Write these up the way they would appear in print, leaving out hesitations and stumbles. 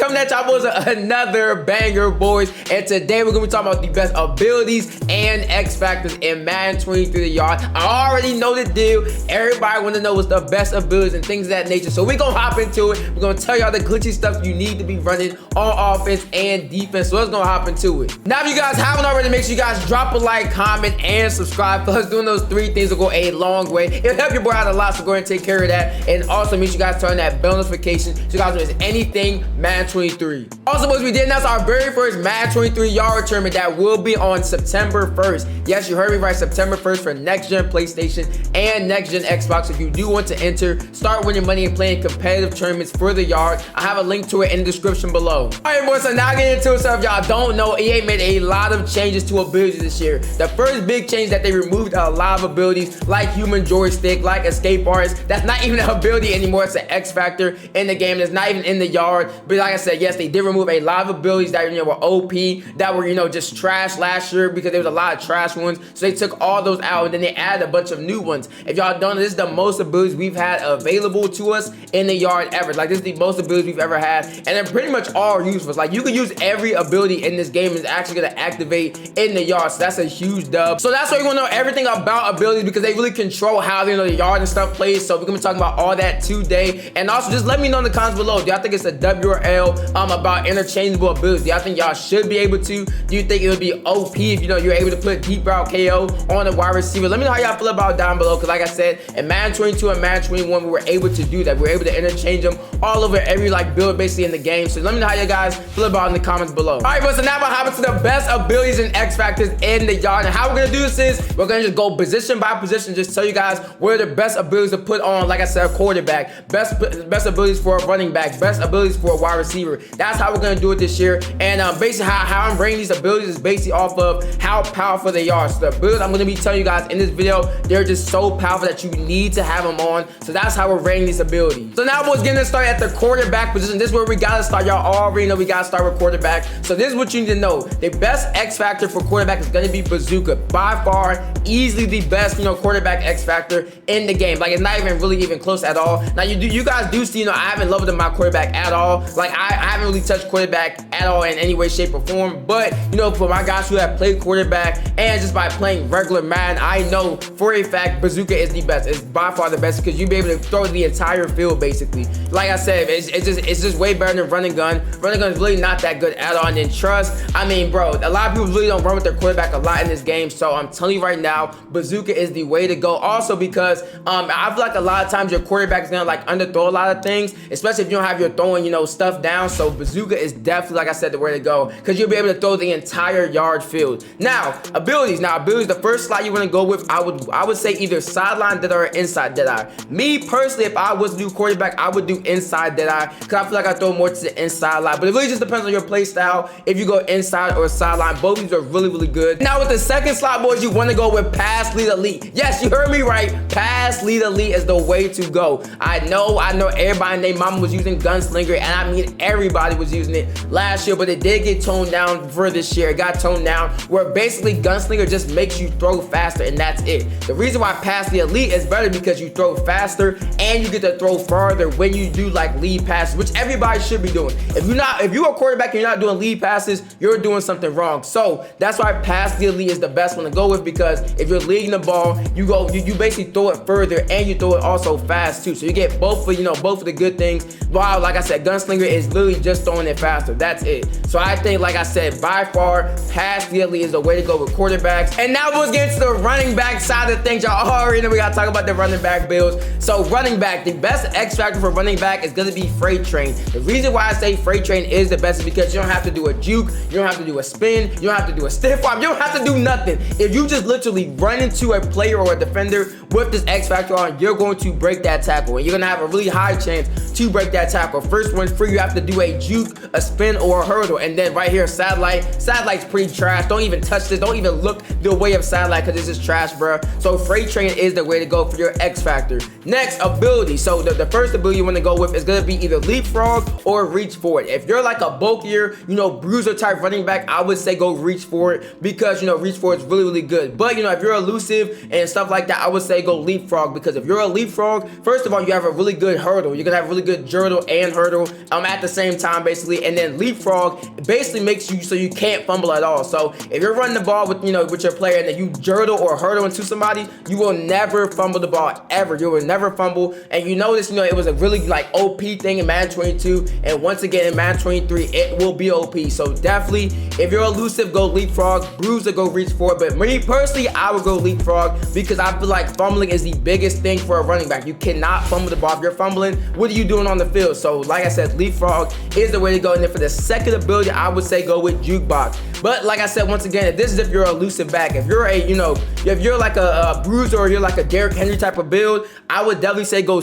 coming at y'all boys with another banger, boys. And today we're gonna be talking about the best abilities and X factors in Madden 23 yard. I already know the deal. Everybody wanna know what's the best abilities and things of that nature. So we're gonna hop into it. We're gonna tell y'all the glitchy stuff you need to be running on offense and defense. So let's go hop into it. Now, if you guys haven't already, make sure you guys drop a like, comment, and subscribe. Plus, doing those three things will go a long way. It'll help your boy out a lot, so go ahead and take care of that. And also make sure you guys turn that bell notification so you guys don't miss anything Madden 23. Also, boys, we did announce our very first Madden 23 yard tournament that will be on September 1st. Yes, you heard me right, September 1st for next gen PlayStation and next gen Xbox. If you do want to enter, start winning money and playing competitive tournaments for the yard, I have a link to it in the description below. All right, boys, so now getting into it. So if y'all don't know, EA made a lot of changes to abilities this year. The first big change that they removed a lot of abilities like human joystick, like escape artist. That's not even an ability anymore. It's an X factor in the game. It's not even in the yard. But like I said, yes, they did remove a lot of abilities that were OP, that were just trash last year because there was a lot of trash ones. So they took all those out and then they added a bunch of new ones. If y'all don't know, this is the most abilities we've had available to us in the yard ever. Like, this is the most abilities we've ever had, and they're pretty much all useless. Like, you can use every ability in this game and it's actually gonna activate in the yard. So that's a huge dub. So that's why you wanna know everything about abilities, because they really control how the yard and stuff plays. So we're gonna be talking about all that today. And also, just let me know in the comments below, do y'all think it's a W or L about interchangeable abilities? Do y'all think y'all should be able to? Do you think it would be OP if you're able to put deep route KO on a wide receiver? Let me know how y'all feel about it down below, because like I said, in Madden 22 and Madden 21 we were able to do that. We were able to interchange them all over every build basically in the game. So let me know how you guys feel about it in the comments below. All right, but so now we're hopping to the best abilities and X factors in the yard. And how we're gonna do this is we're gonna just go position by position, just tell you guys where the best abilities to put on, like I said, a quarterback, best abilities for a running back, best abilities for a wide receiver. That's how we're gonna do it this year. And basically how I'm rating these abilities is basically off of how powerful they are. So the abilities I'm gonna be telling you guys in this video, they're just so powerful that you need to have them on. So that's how we're rating these abilities. So now we're gonna start at the quarterback position. This is where we gotta start. Y'all already know we gotta start with quarterback. So this is what you need to know. The best X factor for quarterback is gonna be Bazooka. By far, easily the best, quarterback X factor in the game. Like, it's not even close at all. Now you guys do see, I haven't loved my quarterback at all. Like, I haven't really touched quarterback at all in any way, shape, or form. But for my guys who have played quarterback and just by playing regular Madden, I know for a fact Bazooka is the best. It's by far the best because you'll be able to throw the entire field basically. Like I said, it's just way better than running gun. Running gun is really not that good at all. And then trust, I mean, bro, a lot of people really don't run with their quarterback a lot in this game. So I'm telling you right now, Bazooka is the way to go. Also because I feel like a lot of times your quarterback is gonna underthrow a lot of things, especially if you don't have your throwing stuff down. So Bazooka is definitely, like I said, the way to go because you'll be able to throw the entire yard field. Now abilities, the first slot you want to go with, I would say either sideline Deadeye or inside Deadeye. Me personally, if I was to do quarterback, I would do inside Deadeye because I feel like I throw more to the inside line. But it really just depends on your play style if you go inside or sideline. Both of these are really good. Now with the second slot, boys, you want to go with pass lead elite. Yes, you heard me right. Pass lead elite is the way to go. I know everybody and their mama was using Gunslinger, and I mean everybody was using it last year, but it did get toned down for this year. It got toned down where basically Gunslinger just makes you throw faster, and that's it. The reason why pass the elite is better because you throw faster and you get to throw farther when you do lead passes, which everybody should be doing. If you're a quarterback and you're not doing lead passes, you're doing something wrong. So that's why pass the elite is the best one to go with, because if you're leading the ball, you basically throw it further and you throw it also fast too. So you get both of the good things. While, like I said, Gunslinger is literally just throwing it faster. That's it. So I think, like I said, by far, pass the elite is the way to go with quarterbacks. And now we'll get into the running back side of things. Y'all already know we gotta talk about the running back builds. So running back, the best X factor for running back is gonna be freight train. The reason why I say freight train is the best is because you don't have to do a juke, you don't have to do a spin, you don't have to do a stiff arm, you don't have to do nothing. If you just literally run into a player or a defender with this X factor on, you're going to break that tackle, and you're gonna have a really high chance to break that tackle. First one's free, you have to do a juke, a spin, or a hurdle. And then right here, satellite's pretty trash. Don't even touch this. Don't even look the way of satellite because this is trash, bro. So freight train is the way to go for your X factor. Next, ability. So the first ability you want to go with is going to be either leapfrog or reach forward. If you're like a bulkier, bruiser type running back, I would say go reach forward because, reach forward is really good. But, if you're elusive and stuff like that, I would say say go leapfrog, because if you're a leapfrog, first of all, you have a really good hurdle. You're gonna have really good journal and hurdle at the same time, basically. And then leapfrog basically makes you so you can't fumble at all. So if you're running the ball with with your player and then you journal or hurdle into somebody, you will never fumble the ball ever. You will never fumble. And you notice, it was a really like OP thing in Madden 22, and once again in Madden 23, it will be OP. So definitely, if you're elusive, go leapfrog. Bruiser, go reach for it. But me personally, I would go leapfrog, because I feel like fumbling is the biggest thing for a running back. You cannot fumble the ball. If you're fumbling, what are you doing on the field? So like I said, leapfrog is the way to go. And then for the second ability, I would say go with jukebox. But like I said, once again, this is if you're a elusive back. If you're if you're like a bruiser, or you're like a Derrick Henry type of build, I would definitely say go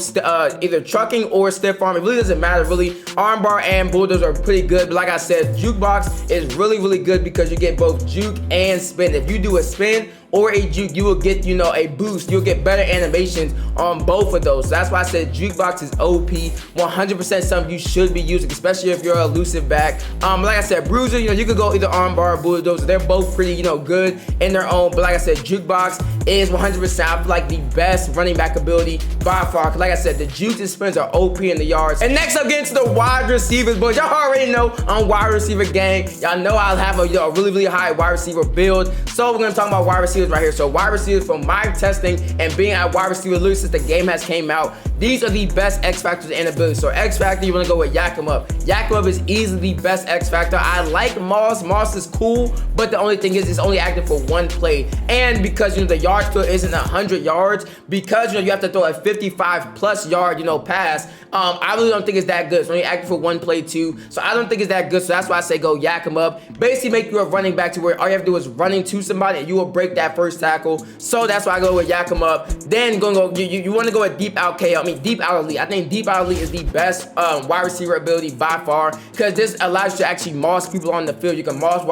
either trucking or stiff arm. It really doesn't matter, really. Armbar and bulldoze are pretty good, but like I said, jukebox is really, really good because you get both juke and spin. If you do a spin or a juke, you will get, a boost. You'll get better animations on both of those. So that's why I said jukebox is OP, 100% something you should be using, especially if you're an elusive back. Like I said, bruiser, you could go either armbar or bulldozer. They're both pretty, good in their own. But like I said, jukebox is 100%, I feel like, the best running back ability by far. Cause like I said, the jukes and spins are OP in the yards. And next up, get into the wide receivers, boys. Y'all already know on wide receiver gang. Y'all know I'll have a really, really high wide receiver build. So we're gonna talk about wide receivers right here. So wide receivers, from my testing and being at wide receiver literally since the game has came out, these are the best X factors and abilities. So X factor, you want to go with Yak 'em Up. Yak 'em Up is easily the best X factor. I like Moss. Moss is cool, but the only thing is it's only active for one play. And because the yard field isn't 100 yards, because you have to throw a 55+ yard pass. I really don't think it's that good. It's only active for one play too, so I don't think it's that good. So that's why I say go Yak 'em Up. Basically, make you a running back to where all you have to do is running to somebody and you will break that first tackle. So that's why I go with Yak 'em Up. Then you want to go with deep out KO. Deep out elite. I think deep out elite is the best wide receiver ability by far, because this allows you to actually moss people on the field. You can moss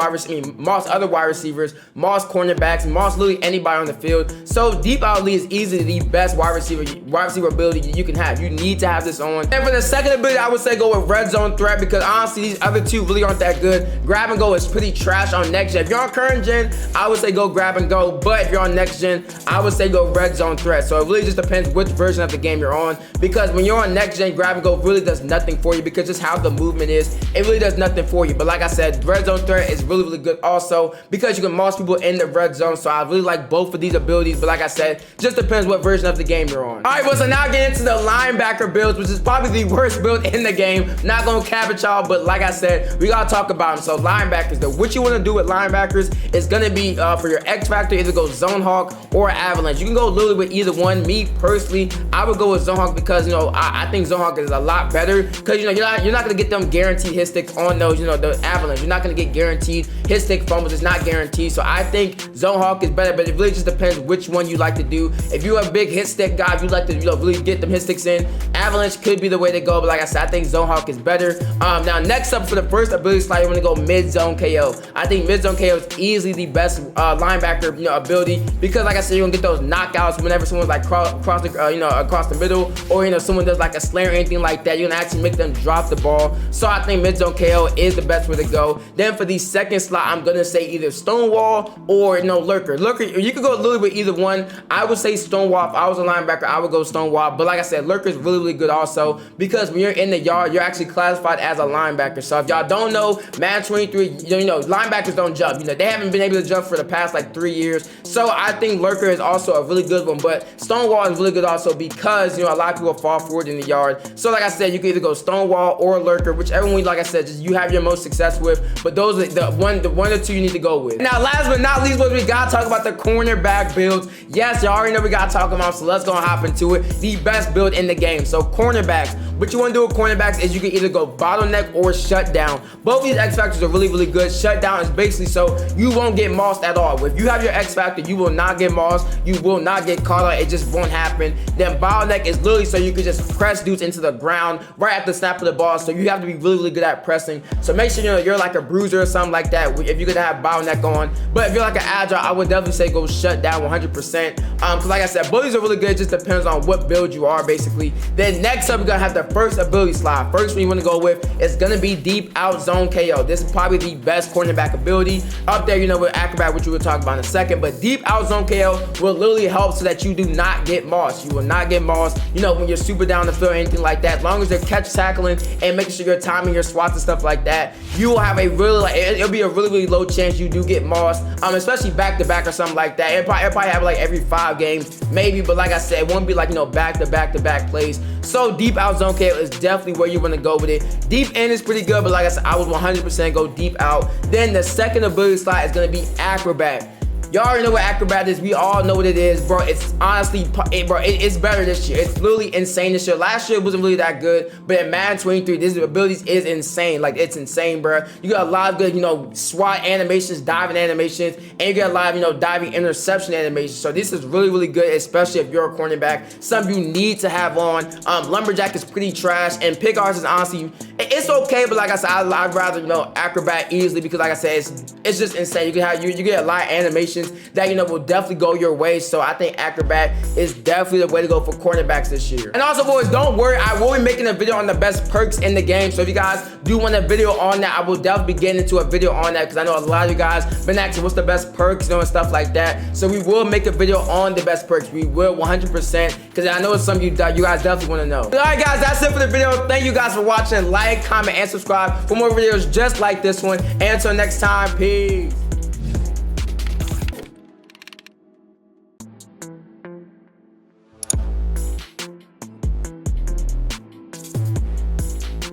moss other wide receivers, moss cornerbacks, moss literally anybody on the field. So deep out elite is easily the best wide receiver ability you can have. You need to have this on. And for the second ability, I would say go with red zone threat, because honestly these other two really aren't that good. Grab and go is pretty trash on next gen. If you're on current gen, I would say go grab and go, but if you're on next gen, I would say go red zone threat. So it really just depends which version of the game you're on, because when you're on next gen, grab and go really does nothing for you, because just how the movement is, it really does nothing for you. But like I said, red zone threat is really, really good also, because you can moss people in the red zone. So I really like both of these abilities, but like I said, just depends what version of the game you're on. All right, well, so now get into the linebacker builds, which is probably the worst build in the game. Not gonna cap it, y'all, but like I said, we gotta talk about them. So linebackers, what you want to do with linebackers is gonna be for your X factor, either go zone hawk or avalanche. You can go literally with either one. Me personally, I would go with zone hawk, because I think zone hawk is a lot better, because you're not gonna get them guaranteed hit sticks on those the avalanche. You're not gonna get guaranteed hit stick fumbles. It's not guaranteed. So I think zone hawk is better, but it really just depends which one you like to do. If you're a big hit stick guy, if you like to really get them hit sticks in, avalanche could be the way to go. But like I said, I think zone hawk is better. Now next up for the first ability slide, you want to go mid zone KO. I think mid zone KO is easily the best linebacker ability, because like I said, you're gonna get those knockouts whenever someone's like across the middle, or someone does like a slam or anything like that. You're gonna actually make them drop the ball. So I think mid zone KO is the best way to go. Then for the second slot, I'm gonna say either Stonewall or Lurker. You could go literally with either one. I would say Stonewall. If I was a linebacker, I would go Stonewall. But like I said, Lurker is really, really good also, because when you're in the yard, you're actually classified as a linebacker. So if y'all don't know, Madden 23, linebackers don't jump. They haven't been able to jump for the past like 3 years. So I think Lurker is also a really good one. But Stonewall is really good also, because a lot of people fall forward in the yard. So like I said, you can either go Stonewall or Lurker, whichever one, like I said, just you have your most success with. But those are the one or two you need to go with. Now last but not least, we gotta talk about the cornerback builds. Yes, y'all already know we gotta talk about them, so let's go and hop into it. The best build in the game. So cornerbacks, what you want to do with cornerbacks is you can either go bottleneck or shutdown. Both these X factors are really, really good. Shutdown is basically so you won't get mossed at all. If you have your X factor, you will not get mossed. You will not get caught out. It just won't happen. Then bottleneck is literally so you can just press dudes into the ground right at the snap of the ball. So you have to be really, really good at pressing. So make sure you're like a bruiser or something like that if you're gonna have bottleneck on. But if you're like an agile, I would definitely say go shutdown 100%. Because like I said, both these are really good. It just depends on what build you are basically. Then next up, we're gonna have the the first ability slide. First one you want to go with is going to be deep out zone KO. This is probably the best cornerback ability up there, you know, with acrobat, which we will talk about in a second. But deep out zone KO will literally help so that you do not get mossed. You will not get mossed, you know, when you're super down the field or anything like that. As long as you're catch tackling and making sure you're timing your swats and stuff like that, you will have a really, like, it'll be a really low chance you do get mossed, especially back to back or something like that. It'll probably happen like every 5 games, maybe, but like I said, it won't be like, you know, back to back plays. So deep out zone KO is definitely where you want to go with it. Deep in is pretty good, but like I said, I would 100% go deep out. Then the second ability slide is going to be acrobat. Y'all already know what acrobat is. We all know what it is, bro. It's honestly, it's better this year. It's literally insane this year. Last year it wasn't really that good, but in Madden 23, this abilities is insane. Like, it's insane, bro. You got a lot of good, you know, SWAT animations, diving animations, and you got a lot of, you know, diving interception animations. So this is really good, especially if you're a cornerback. Something you need to have on. Lumberjack is pretty trash, and pick arts is honestly, it's okay, but like I said, I'd rather, you know, acrobat easily, because like I said, it's just insane. You can have, you get a lot of animations that, you know, will definitely go your way. So I think acrobat is definitely the way to go for cornerbacks this year. And also, boys, don't worry, I will be making a video on the best perks in the game. So if you guys do want a video on that, I will definitely be getting into a video on that, because I know a lot of you guys been asking what's the best perks, you know, and stuff like that. So we will make a video on the best perks. We will 100%, because I know it's something you guys definitely want to know. All right, guys, that's it for the video. Thank you guys for watching. Like, comment, and subscribe for more videos just like this one. And until next time, peace.